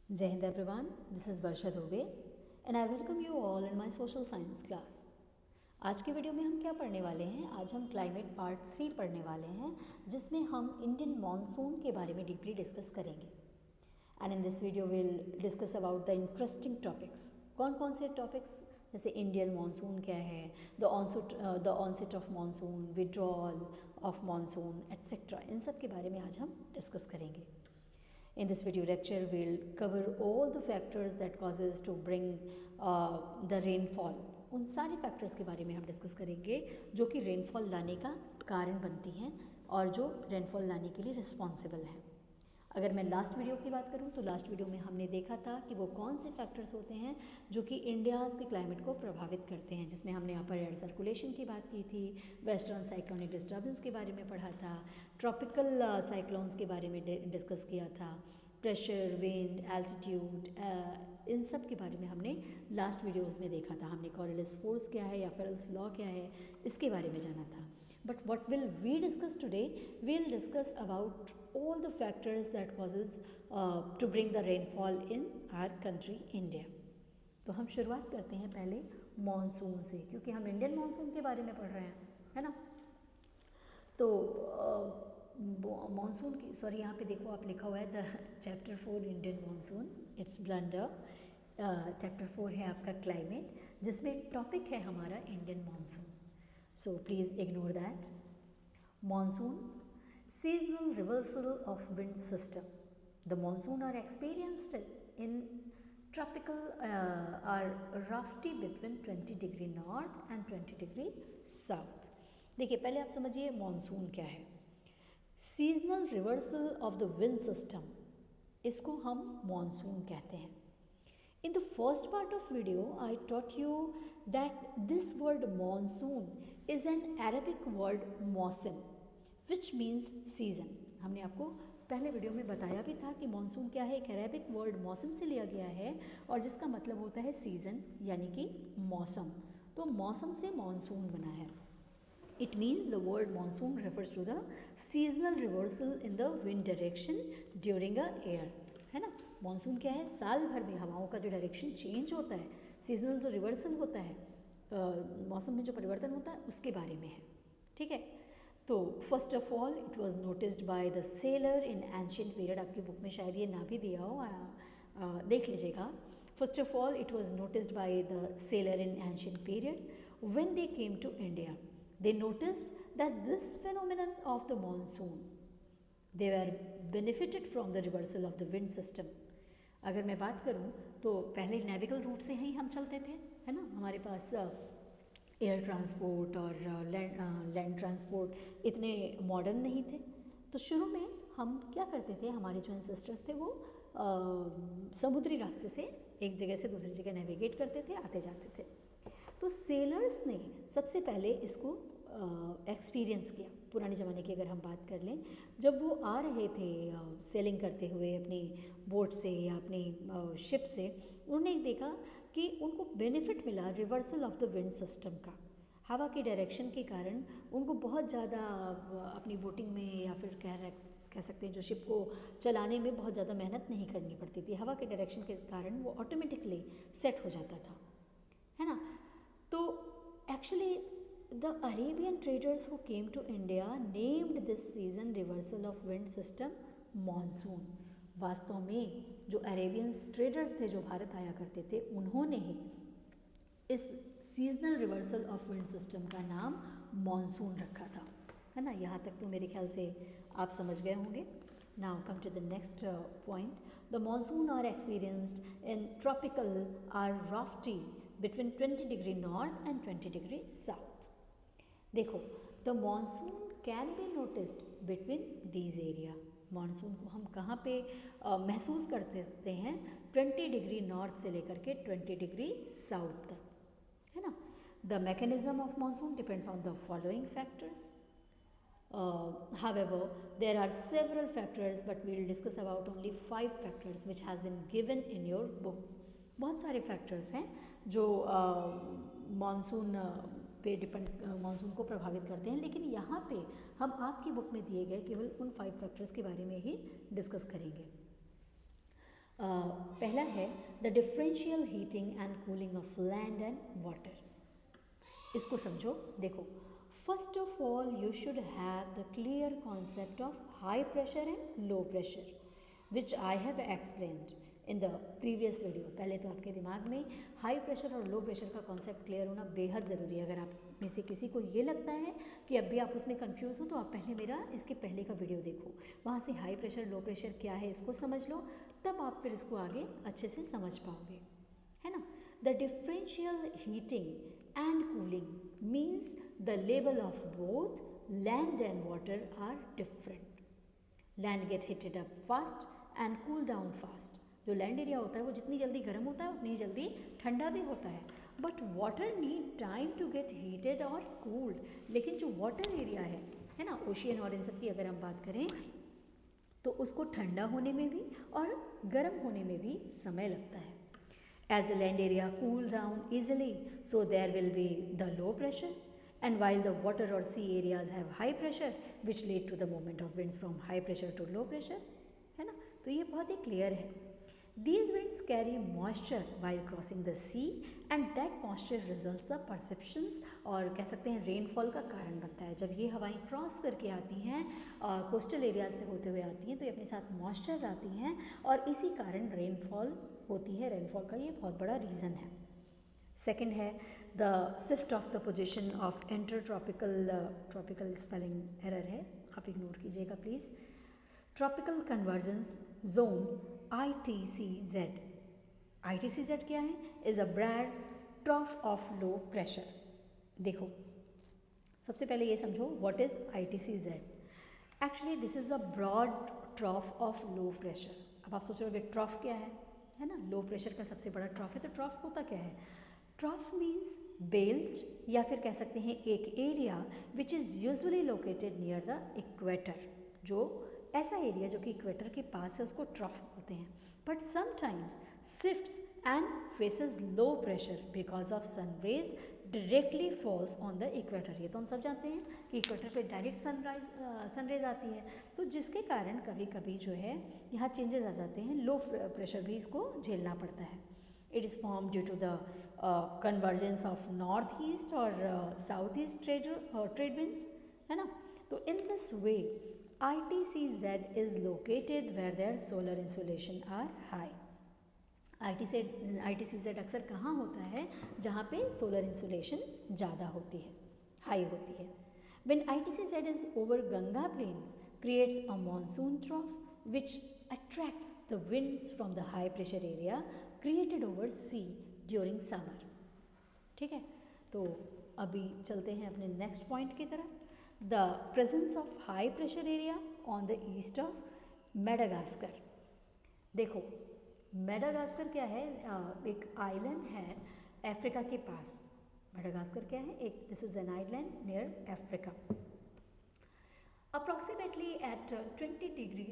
Jai Hind everyone, this is Varsha Dubey and I welcome you all in my social science class. आज की video में हम क्या पढ़ने वाले हैं? आज हम क्लाइमेट पार्ट 3 पढ़ने वाले हैं जिसमें हम इंडियन मॉनसून के बारे में डीपली डिस्कस करेंगे. And in this video will discuss about the interesting topics. कौन कौन से टॉपिक्स? जैसे इंडियन मॉनसून क्या है, the onset of monsoon, withdrawal of monsoon etcetera. इन सब के बारे में आज हम डिस्कस करेंगे. In this video lecture, we'll cover all the factors that causes to bring the rainfall. उन सारे फैक्टर्स के बारे में हम डिस्कस करेंगे जो कि रेनफॉल लाने का कारण बनती हैं और जो रेनफॉल लाने के लिए रिस्पॉन्सिबल हैं. अगर मैं लास्ट वीडियो की बात करूं तो लास्ट वीडियो में हमने देखा था कि वो कौन से फैक्टर्स होते हैं जो कि इंडिया के क्लाइमेट को प्रभावित करते हैं, जिसमें हमने अपर एयर सर्कुलेशन की बात की थी, वेस्टर्न साइक्लोनिक डिस्टर्बेंस के बारे में पढ़ा था, ट्रॉपिकल साइक्लोन्स के बारे में डिस्कस किया था, प्रेशर, विंड, एल्टीट्यूड, इन सब के बारे में हमने लास्ट वीडियोज़ में देखा था. हमने कॉरियोलिस फोर्स क्या है या फेरेल्स लॉ क्या है इसके बारे में जाना था. But what will we discuss today? We'll discuss about all the factors that causes to bring the rainfall in our country India. तो हम शुरुआत करते हैं पहले मॉनसून से, क्योंकि हम इंडियन मॉनसून के बारे में पढ़ रहे हैं, है ना. तो मॉनसून की, सॉरी यहाँ पे देखो आप लिखा हुआ है the chapter 4 Indian monsoon, it's blunder. Chapter 4 है आपका क्लाइमेट, जिसमें टॉपिक है हमारा Indian monsoon. So please ignore that. Monsoon, seasonal reversal of wind system. The monsoon are experienced in tropical are lofty between 20 degree north and 20 degree south. देखिए पहले आप समझिए monsoon क्या है. Seasonal reversal of the wind system, इसको हम monsoon कहते हैं. In the first part of video, I taught you that this word monsoon is an Arabic word मौसम, which means season. हमने आपको पहले वीडियो में बताया भी था कि मॉनसून क्या है. एक अरेबिक वर्ड मौसम से लिया गया है और जिसका मतलब होता है सीजन, यानी कि मौसम. तो मौसम से मॉनसून बना है. It means the word monsoon refers to the seasonal reversal in the wind direction during a year, है ना. मॉनसून क्या है? साल भर में हवाओं का जो डायरेक्शन चेंज होता है, सीजनल जो रिवर्सल होता है, मौसम में जो परिवर्तन होता है, उसके बारे में है. ठीक है. तो first of all it was noticed by the sailor in ancient period. आपकी बुक में शायद ये ना भी दिया हो, देख लीजिएगा. First of all it was noticed by the sailor in ancient period when they came to India. They noticed that this phenomenon of the monsoon, they were benefited from the reversal of the wind system. अगर मैं बात करूं तो पहले नेविकल root से ही हम चलते थे, है ना. हमारे पास एयर ट्रांसपोर्ट और लैंड ट्रांसपोर्ट इतने मॉडर्न नहीं थे. तो शुरू में हम क्या करते थे, हमारे जो एंसेस्टर्स थे वो समुद्री रास्ते से एक जगह से दूसरी जगह नेविगेट करते थे, आते जाते थे. तो सेलर्स ने सबसे पहले इसको एक्सपीरियंस किया. पुराने ज़माने की अगर हम बात कर लें, जब वो आ रहे थे सेलिंग करते हुए अपनी बोट से या अपनी शिप से, उन्होंने देखा कि उनको बेनिफिट मिला reversal of the wind system का. हवा की डायरेक्शन के कारण उनको बहुत ज़्यादा अपनी बोटिंग में या फिर कह सकते हैं जो शिप को चलाने में बहुत ज़्यादा मेहनत नहीं करनी पड़ती थी. हवा के डायरेक्शन के कारण वो ऑटोमेटिकली सेट हो जाता था, है ना. तो actually the Arabian traders who came to India named this season reversal of wind system monsoon. वास्तव में जो अरेबियन ट्रेडर्स थे जो भारत आया करते थे, उन्होंने ही इस seasonal reversal of wind system का नाम मॉनसून रखा था, है ना. यहाँ तक तो मेरे ख्याल से आप समझ गए होंगे. Now come to the next point. The monsoon are experienced in tropical or lofty between 20 degree north and 20 degree south. देखो, the monsoon can be noticed between these area. Monsoon को हम कहाँ पे महसूस कर सकते हैं? 20 डिग्री नॉर्थ से लेकर के 20 डिग्री साउथ तक, है ना. The mechanism of monsoon depends on the following factors. However, there are several factors, but we will discuss about only 5 factors which has been given in your book. बहुत सारे factors हैं जो monsoon पे depend, monsoon को प्रभावित करते हैं, लेकिन यहाँ पे हम आपकी बुक में दिए गए केवल उन 5 फैक्टर्स के बारे में ही डिस्कस करेंगे. पहला है the differential heating and cooling of land and water. इसको समझो। देखो, first of all you should have the clear concept of high pressure and low pressure which I have explained in the previous video. पहले तो आपके दिमाग में high pressure और low pressure का कॉन्सेप्ट क्लियर होना बेहद ज़रूरी है। अगर आप में से किसी को ये लगता है कि अब भी आप उसमें कंफ्यूज हो तो आप पहले मेरा इसके पहले का वीडियो देखो, वहाँ से हाई प्रेशर लो प्रेशर क्या है इसको समझ लो, तब आप फिर इसको आगे अच्छे से समझ पाओगे, है ना। The differential heating and cooling means the level of both land and water are different. Land get heated up fast and cool down fast. जो लैंड एरिया होता है वो जितनी जल्दी गर्म होता है उतनी जल्दी ठंडा भी होता है, but water need time to get heated और कूल्ड। लेकिन जो वाटर एरिया है ना, ओशियन और इन सब की अगर हम बात करें तो उसको ठंडा होने में भी और गर्म होने में भी समय लगता है। As the land area cool down easily, so there will be the low pressure, and while the water or sea areas have high pressure which lead to the movement of winds from high pressure to low pressure, है ना। तो ये बहुत ही clear है। These winds carry moisture while crossing the sea and that moisture results the perceptions और कह सकते हैं रेनफॉल का कारण बनता है। जब ये हवाएं क्रॉस करके आती हैं कोस्टल एरियाज से होते हुए आती हैं तो ये अपने साथ मॉइस्चर लाती हैं और इसी कारण रेनफॉल होती है। रेनफॉल का ये बहुत बड़ा रीज़न है। सेकेंड है the shift of the position of inter tropical, tropical spelling error है, आप इग्नोर कीजिएगा please. Tropical convergence zone ITCZ। ITCZ क्या है? Is a broad trough of low pressure. देखो, सबसे पहले ये समझो what is ITCZ। Actually this is a broad trough of low pressure. अब आप सोच रहे हो ट्रॉफ क्या है ना, लो प्रेशर का सबसे बड़ा ट्रॉफ है, तो ट्रॉफ होता क्या है? ट्रॉफ मीन्स बेल्ट या फिर कह सकते हैं एक area which is usually located near the equator. जो ऐसा एरिया जो कि इक्वेटर के पास है उसको ट्रॉफ बोलते हैं। But sometimes shifts and faces low pressure because of sun rays directly falls on the equator. ये तो हम सब जानते हैं कि इक्वेटर पे डायरेक्ट सनरेज आती है, तो जिसके कारण कभी कभी जो है यहाँ चेंजेस आ जाते हैं, लो प्रेशर भी इसको झेलना पड़ता है। It is form due to the convergence of north east और साउथ ईस्ट ट्रेड विंड्स, है ना। तो in this way ITCZ is located where their solar insolation are high। ITCZ अक्सर कहाँ होता है? जहाँ पे सोलर इंसुलेशन ज़्यादा होती है, हाई होती है। When ITCZ is over Ganga plains, creates a monsoon trough which attracts the winds from the high pressure area created over sea during summer। ठीक है, तो अभी चलते हैं अपने नेक्स्ट पॉइंट की तरफ। The presence of high pressure area on the east of Madagascar. देखो, मेडागास्कर क्या है? एक आइलैंड है अफ्रीका के पास। मेडागास्कर क्या है? एक this is an island near Africa, approximately at 20 degree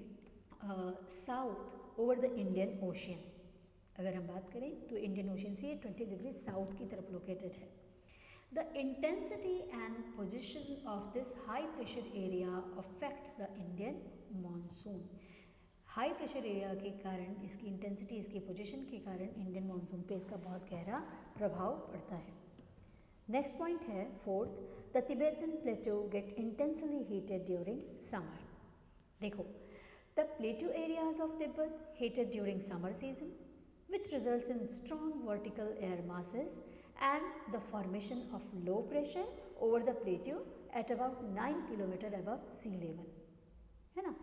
south over the Indian ocean. अगर हम बात करें तो इंडियन ओशियन से 20 डिग्री साउथ की तरफ लोकेटेड है। The intensity and position of this high pressure area affects the Indian monsoon। High pressure area के कारण, इसकी इंटेंसिटी, इसकी पोजीशन के कारण इंडियन मानसून पे इसका बहुत गहरा प्रभाव पड़ता है। नेक्स्ट पॉइंट है fourth, the Tibetan plateau get intensely heated during summer. देखो, the plateau areas of Tibet heated during summer season which results in strong vertical air masses and the formation of low pressure over the plateau at about 9 kilometre above sea level, है ना।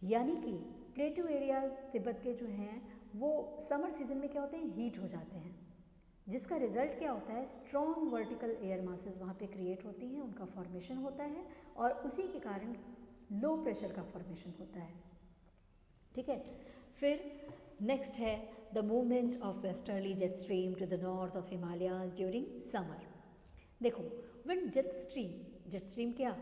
यानी कि प्लेटो areas Tibet के जो हैं वो summer season में क्या होते हैं? हीट हो जाते हैं, जिसका रिजल्ट क्या होता है? स्ट्रॉन्ग वर्टिकल एयर मासेस वहाँ पे क्रिएट होती हैं, उनका फॉर्मेशन होता है और उसी के कारण लो प्रेशर का फॉर्मेशन होता है। ठीक है, फिर नेक्स्ट है the movement of westerly jet stream to the north of Himalayas during summer. देखो, व्हेन जेट स्ट्रीम क्या,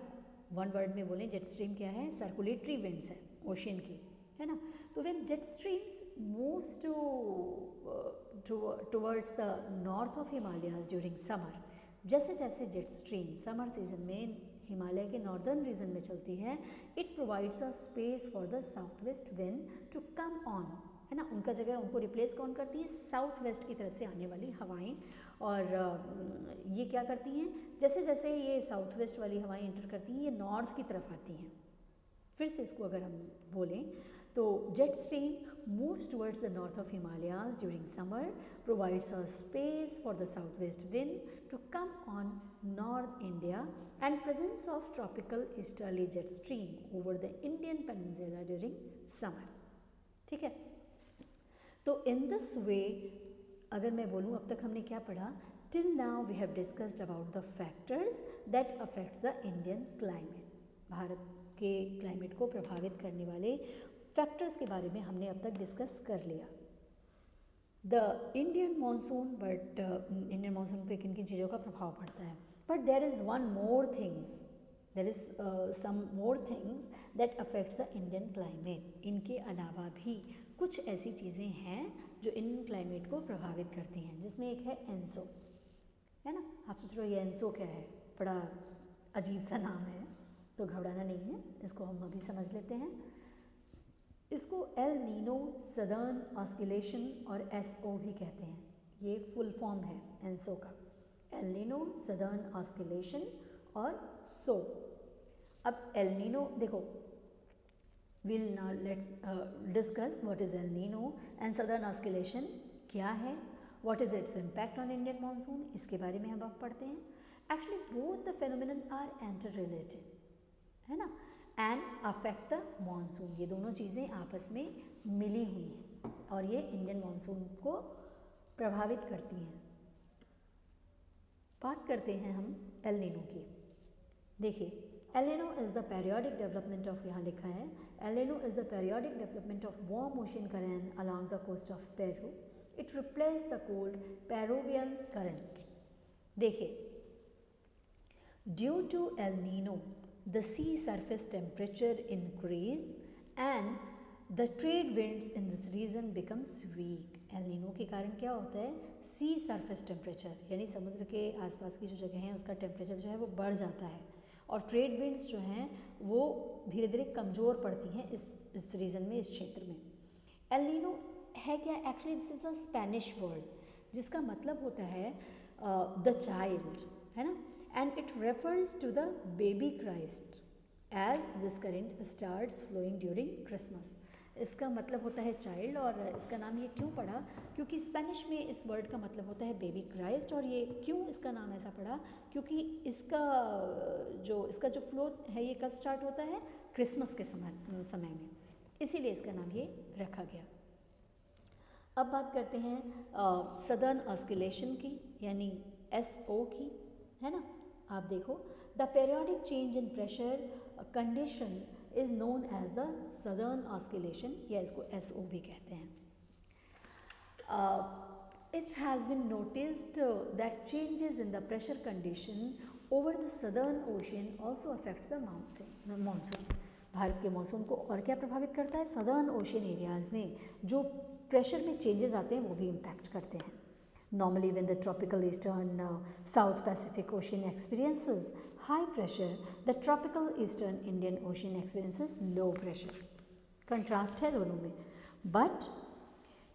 वन वर्ड में बोलें जेट स्ट्रीम क्या है? सर्कुलेटरी विंड्स है ओशियन की, है ना। तो when jet streams moves towards the north of Himalayas during summer, जैसे जैसे जेट स्ट्रीम समर सीजन में हिमालय के नॉर्दर्न रीजन में चलती है, it provides a space for the south west wind to come on है ना, उनका जगह उनको रिप्लेस कौन करती है, साउथ वेस्ट की तरफ से आने वाली हवाएं। और ये क्या करती हैं, जैसे जैसे ये साउथ वेस्ट वाली हवाएं एंटर करती हैं ये नॉर्थ की तरफ आती हैं। फिर से इसको अगर हम बोलें तो jet stream moves towards the north of Himalayas during summer, provides a space for the south west wind to come on north India and presence of tropical easterly jet stream over the Indian peninsula during summer. ठीक है, तो in this वे अगर मैं बोलूँ अब तक हमने क्या पढ़ा, till now we have discussed about the factors that affects the Indian climate. Bharat के क्लाइमेट को प्रभावित करने वाले फैक्टर्स के बारे में हमने अब तक डिस्कस कर लिया। The Indian monsoon, but Indian monsoon पे किन किन चीज़ों का प्रभाव पड़ता है, but there is one more things, there is some more things that affects the Indian climate. इनके अलावा भी कुछ ऐसी चीज़ें हैं जो इंडियन क्लाइमेट को प्रभावित करती हैं, जिसमें एक है एनसो, है ना। आप सोच रहे हो ये एनसो क्या है, बड़ा अजीब सा नाम है, तो घबराना नहीं है, इसको हम अभी समझ लेते हैं। इसको एल नीनो, सदर्न ऑस्किलेशन और एसओ भी कहते हैं। ये फुल फॉर्म है एनसो का, एल नीनो, सदर्न ऑस्किलेशन और सो। अब एल नीनो देखो, we'll now let's discuss what is El Nino and southern oscillation क्या है, what is its impact on Indian monsoon, इसके बारे में हम अब पढ़ते हैं। Actually both the phenomenon are interrelated, है ना, and affect the monsoon, ये दोनों चीज़ें आपस में मिली हुई हैं और ये इंडियन मानसून को प्रभावित करती हैं। बात करते हैं हम एल नीनो की। देखिए, El Nino is the periodic development of, यहाँ लिखा है, El Nino is the periodic development of warm ocean current along the coast of Peru. It replaced the cold Peruvian current. देखिए, due to El Nino, the sea surface temperature increased and the trade winds in this region becomes weak. El Nino के कारण क्या होता है, सी surface temperature यानी समुद्र के आसपास की जो जगह है उसका टेम्परेचर जो है वो बढ़ जाता है और ट्रेड विंड्स जो हैं वो धीरे धीरे कमज़ोर पड़ती हैं इस रीजन में, इस क्षेत्र में। एल नीनो है क्या, actually this is a Spanish word जिसका मतलब होता है द चाइल्ड, है ना, and it refers to the baby Christ as this current starts flowing during Christmas. इसका मतलब होता है चाइल्ड, और इसका नाम ये क्यों पड़ा, क्योंकि स्पेनिश में इस वर्ड का मतलब होता है बेबी क्राइस्ट। और ये क्यों इसका नाम ऐसा पड़ा, क्योंकि इसका जो फ्लो है ये कब स्टार्ट होता है, क्रिसमस के समय में, इसीलिए इसका नाम ये रखा गया। अब बात करते हैं सदर्न ऑस्किलेशन की, यानी एसओ की, है ना। आप देखो, the periodic change in pressure condition is known as the southern oscillation, या इसको एसओ भी कहते हैं। It has been noticed that changes in the pressure condition over the southern ocean also affects the monsoon. Bharat के monsoon को और क्या प्रभावित करता है, सदर्न ओशियन एरियाज में जो प्रेशर में चेंजेस आते हैं वो भी इम्पैक्ट करते हैं। Normally when the tropical eastern South Pacific Ocean experiences high pressure, the tropical eastern Indian Ocean experiences low pressure. Contrast है दोनों में, but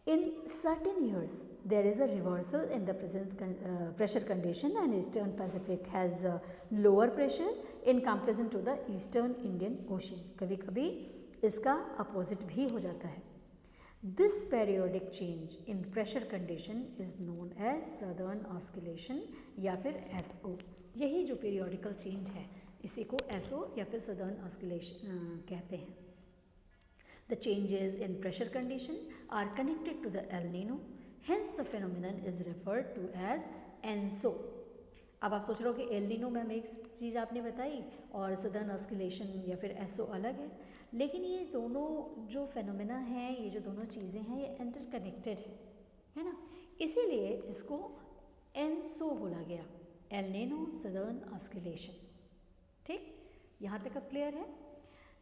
in certain years there is a reversal in the pressure condition and eastern Pacific has lower pressure in comparison to the eastern Indian Ocean. कभी कभी इसका opposite भी हो जाता है। This periodic change in pressure condition is known as southern oscillation या फिर SO। यही जो periodical change है इसी को SO या फिर southern oscillation कहते हैं। The changes in pressure condition are connected to the El Nino, hence the phenomenon is referred to as ENSO। अब आप सोच रहे हो कि एल नीनो में हमें एक चीज़ आपने बताई और सदर्न ऑस्किलेशन या फिर एसओ अलग है, लेकिन ये दोनों जो फेनोमेना हैं, ये जो दोनों चीज़ें हैं, ये इंटरकनेक्टेड है ना, इसीलिए इसको एनसो बोला गया, एल नीनो सदर्न ऑस्किलेशन। ठीक, यहाँ तक अब क्लियर है।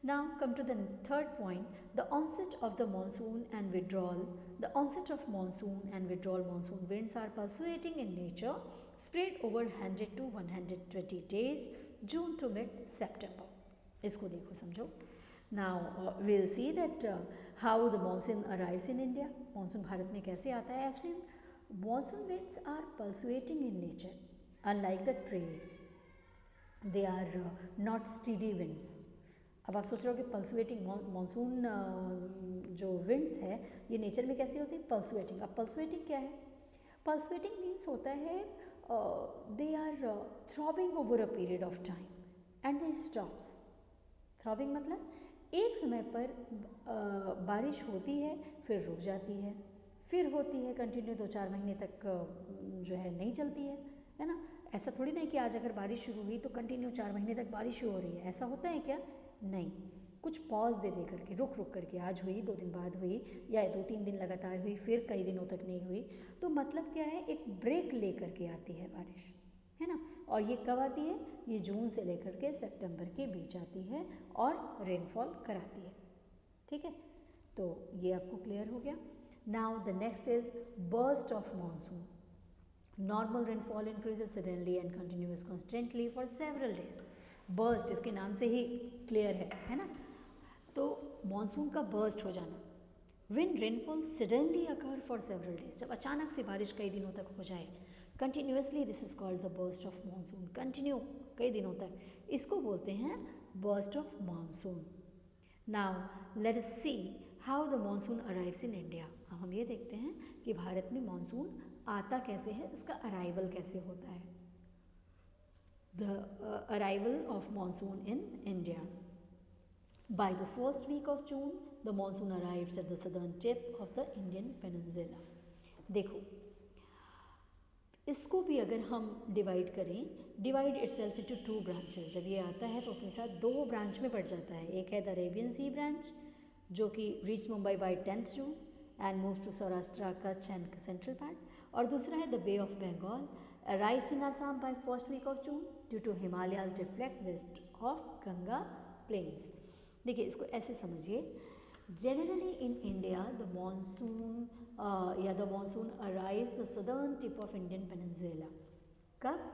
Now come to the third point, the onset of the monsoon and withdrawal. The onset of monsoon and withdrawal monsoon winds are pulsating in nature, spread over 100 to 120 days, June to mid-September. इसको देखो समझो। Now we'll see that how the monsoon arrives in India, monsoon भारत में कैसे आता है। Actually monsoon winds are pulsating in nature, unlike the trades they are not steady winds. अब आप सोच रहे हो कि पल्सुएटिंग मानसून जो विंड्स है ये नेचर में कैसी होती है, पल्सुएटिंग। अब पल्सुएटिंग क्या है, पल्सुएटिंग मीन्स होता है they are throbbing over a period of time and they stops. Throbbing मतलब एक समय पर बारिश होती है, फिर रुक जाती है, फिर होती है कंटिन्यू 2-4 महीने तक जो है नहीं चलती है ना। ऐसा थोड़ी ना कि आज अगर बारिश शुरू हुई तो कंटिन्यू 4 महीने तक बारिश हो रही है, ऐसा होता है क्या, नहीं। कुछ पॉज दे दे करके, रुक रुक करके, आज हुई, 2 दिन बाद हुई, या 2-3 दिन लगातार हुई, फिर कई दिनों तक नहीं हुई। तो मतलब क्या है, एक ब्रेक ले करके आती है बारिश, है ना। और ये कब आती है, ये जून से लेकर के सितंबर के बीच आती है और रेनफॉल कराती है, ठीक है। तो ये आपको क्लियर हो गया। Now the next is burst of monsoon. Normal rainfall increases suddenly and continuous constantly for several days. Burst इसके नाम से ही क्लियर है ना। तो मानसून का बर्स्ट हो जाना, when rainfall suddenly occur for several days, जब अचानक से बारिश कई दिनों तक हो जाए continuously, this is called the burst of monsoon. Continue कई दिनों तक, इसको बोलते हैं burst of monsoon. Now let us see how the monsoon arrives in India. अब हम ये देखते हैं कि भारत में मानसून आता कैसे है, इसका अराइवल कैसे होता है। The arrival of monsoon in India, by the first week of June the monsoon arrives at the southern tip of the Indian peninsula। देखो इसको भी अगर हम डिवाइड करें, डिवाइड इटसेल्फ इनटू 2 ब्रांचेस। जब ये आता है तो अपने साथ 2 ब्रांच में बढ़ जाता है। एक है द अरेबियन सी ब्रांच जो कि reach Mumbai by 10th June and moves to Saurashtra, Kutch and central part, और दूसरा है the bay of Bengal arrives in Assam by first week of June due to Himalayas deflect west of Ganga plains. देखिए इसको ऐसे समझिए, generally in India the monsoon या the monsoon arrives the southern tip of Indian peninsula. कब,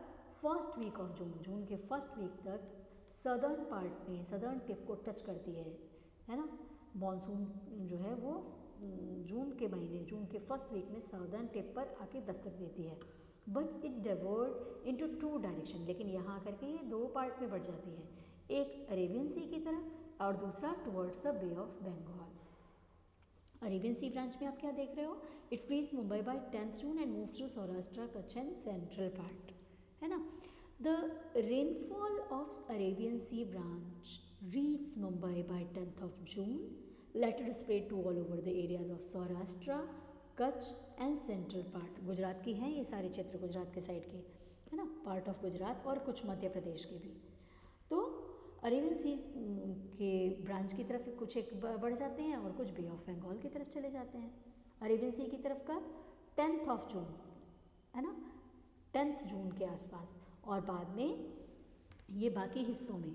first week of June, June के first week तक southern part में, southern tip को टच करती है ना। मानसून जो है वो जून के महीने, जून के फर्स्ट वीक में सदर्न टिप पर आके दस्तक देती है। But it divert into 2 direction, लेकिन यहाँ आकर के ये 2 पार्ट में बढ़ जाती है, एक अरेबियन सी की तरफ और दूसरा towards the bay of Bengal. Arabian sea branch में आप क्या देख रहे हो, it reach Mumbai by 10th June and moves to Saurashtra, Kutch and central part, है ना। The rainfall of Arabian sea branch reach Mumbai by 10th of June, later spread to all over the areas of Saurashtra, Kutch and central part. Gujarat की हैं ये सारे क्षेत्र, गुजरात के side के, है ना, पार्ट ऑफ गुजरात और कुछ मध्य प्रदेश के भी। तो अरेबियन सी के ब्रांच की तरफ कुछ एक बढ़ जाते हैं और कुछ बे ऑफ बंगाल की तरफ चले जाते हैं। अरेबियन सी की तरफ का 10th of June, है ना, 10th जून के आसपास, और बाद में ये बाकी हिस्सों में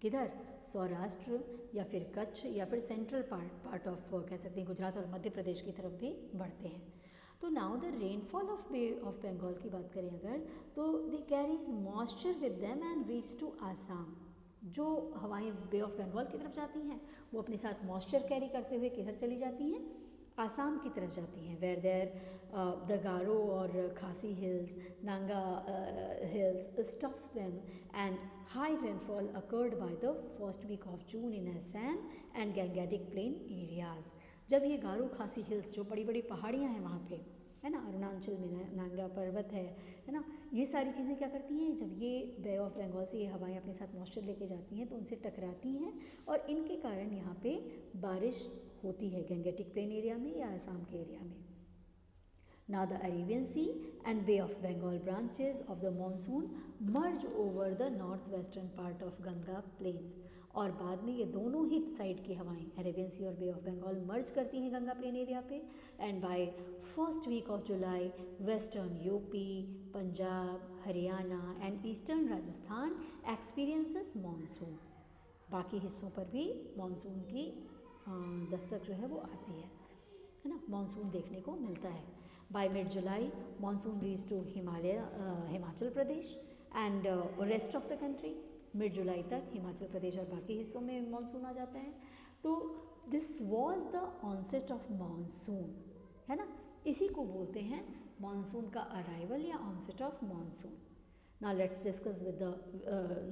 किधर, सौराष्ट्र या फिर कच्छ या फिर सेंट्रल पार्ट ऑफ कह सकते हैं गुजरात और मध्य प्रदेश की तरफ भी बढ़ते हैं। तो now the rainfall of Bay of Bengal की बात करें अगर, तो they carries moisture with them and reach to Assam. जो हवाएं बे ऑफ बंगाल की तरफ जाती हैं वो अपने साथ मॉइस्चर कैरी करते हुए किधर चली जाती हैं, आसाम की तरफ जाती हैं। वेयर देयर द गारो और Khasi hills, Naga hills stops them and high rainfall occurred by the first week of June in Assam and gangetic plain areas. जब ये गारो खासी हिल्स जो बड़ी बड़ी पहाड़ियाँ हैं वहाँ पे, है ना, अरुणाचल में नांगा पर्वत है ना, ये सारी चीज़ें क्या करती हैं, जब ये बे ऑफ बंगाल से ये हवाएं अपने साथ मॉइस्चर लेके जाती हैं तो उनसे टकराती हैं और इनके कारण यहाँ पे बारिश होती है गंगेटिक प्लेन एरिया में या असम के एरिया में। Now the Arabian Sea and Bay of Bengal branches of the monsoon merge over the northwestern part of Ganga plains, और बाद में ये दोनों ही साइड की हवाएं अरेबियन सी और बे ऑफ बंगाल मर्ज करती हैं गंगा प्लेन एरिया पे। And by first week of July western UP, Punjab, Haryana and eastern Rajasthan experiences monsoon. बाकी हिस्सों पर भी मानसून की दस्तक जो है वो आती है ना, मानसून देखने को मिलता है। By mid July monsoon reach to Himachal Pradesh and rest of the country. Mid July तक हिमाचल प्रदेश और बाकी हिस्सों में मानसून आ जाता है। तो this was the onset of monsoon, है ना, इसी को बोलते हैं मानसून का अराइवल या onset of monsoon. Now let's discuss with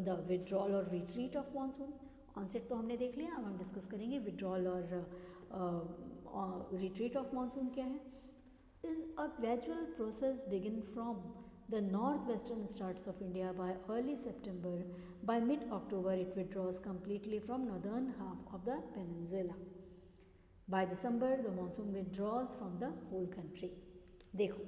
the withdrawal और रिट्रीट ऑफ मानसून। ऑनसेट तो हमने देख लिया, अब हम डिस्कस करेंगे विड्रॉल और रिट्रीट ऑफ मानसून क्या है। Is a gradual process begin from the northwestern starts of India by early September. By mid-October, it withdraws completely from northern half of the peninsula. By December, the monsoon withdraws from the whole country. देखो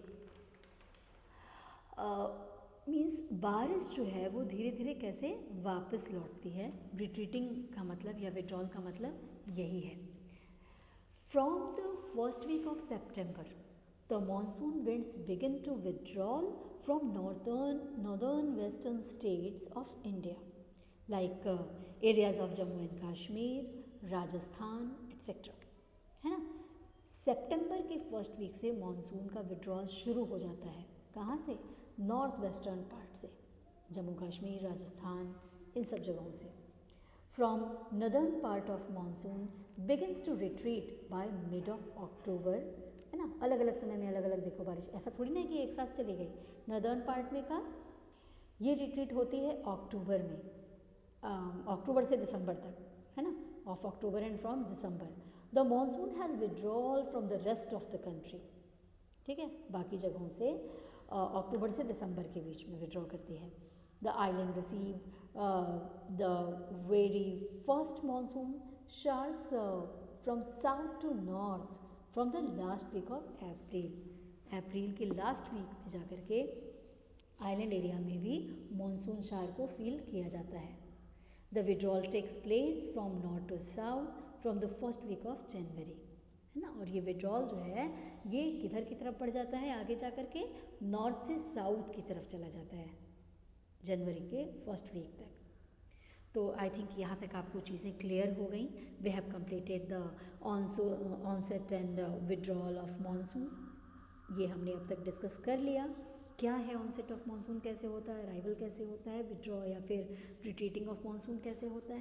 means बारिश जो है वो धीरे धीरे कैसे वापस लौटती है। रिट्रीटिंग का मतलब या विड्रॉल का मतलब यही है। From the first week of September the monsoon winds begin to withdraw from northern western states of India like areas of Jammu and Kashmir, Rajasthan etc. है ना। सितंबर के फर्स्ट वीक से मॉनसून का विड्रॉल शुरू हो जाता है। कहाँ से? नॉर्थ वेस्टर्न पार्ट से, जम्मू कश्मीर, राजस्थान, इन सब जगहों से। From northern part of monsoon begins to retreat by mid of October, है ना। अलग अलग समय में अलग अलग देखो बारिश, ऐसा थोड़ी ना कि एक साथ चली गई। नदर्न पार्ट में का ये रिट्रीट होती है अक्टूबर में, अक्टूबर से दिसंबर तक, है ना, of October and from December. The monsoon has withdrawal from the rest of the country, ठीक है, बाकी जगहों से अक्टूबर से दिसंबर के बीच में विड्रॉ करती है। The island receive the very first monsoon showers from south to north from the last week of April. April के लास्ट वीक में जाकर के आइलैंड एरिया में भी मॉनसून शार को फील किया जाता है। The withdrawal takes place from north to south from the first week of January, है ना। और ये विड्रॉल जो है ये किधर की तरफ बढ़ जाता है, आगे जा कर के नॉर्थ से साउथ की तरफ चला जाता है जनवरी के फर्स्ट वीक तक। तो आई थिंक यहाँ तक आपको चीज़ें क्लियर हो गई। We have completed the onset and withdrawal of monsoon. ये हमने अब तक डिस्कस कर लिया, क्या है ऑनसेट ऑफ मानसून, कैसे होता है, अराइवल कैसे होता है, विड्रॉ या फिर रिट्रीटिंग ऑफ मानसून कैसे होता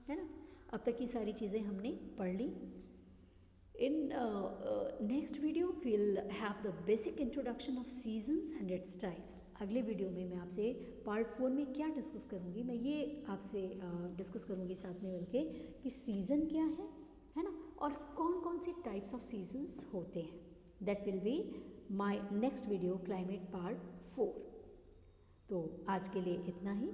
है ना। अब तक की सारी चीज़ें हमने पढ़ ली। In next video we'll have the basic introduction of seasons and its types. अगले वीडियो में मैं आपसे पार्ट 4 में क्या डिस्कस करूँगी, मैं ये आपसे डिस्कस करूँगी साथ में मिलके कि सीज़न क्या है ना, और कौन कौन से टाइप्स ऑफ सीजन्स होते हैं। That will be my next video, climate part 4। तो आज के लिए इतना ही।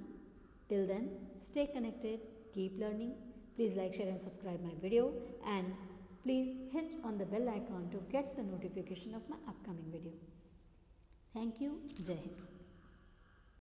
Till then stay connected, keep learning. Please like, share and subscribe my video, and please hit on the bell icon to get the notification of my upcoming video. Thank you. Jai Hind.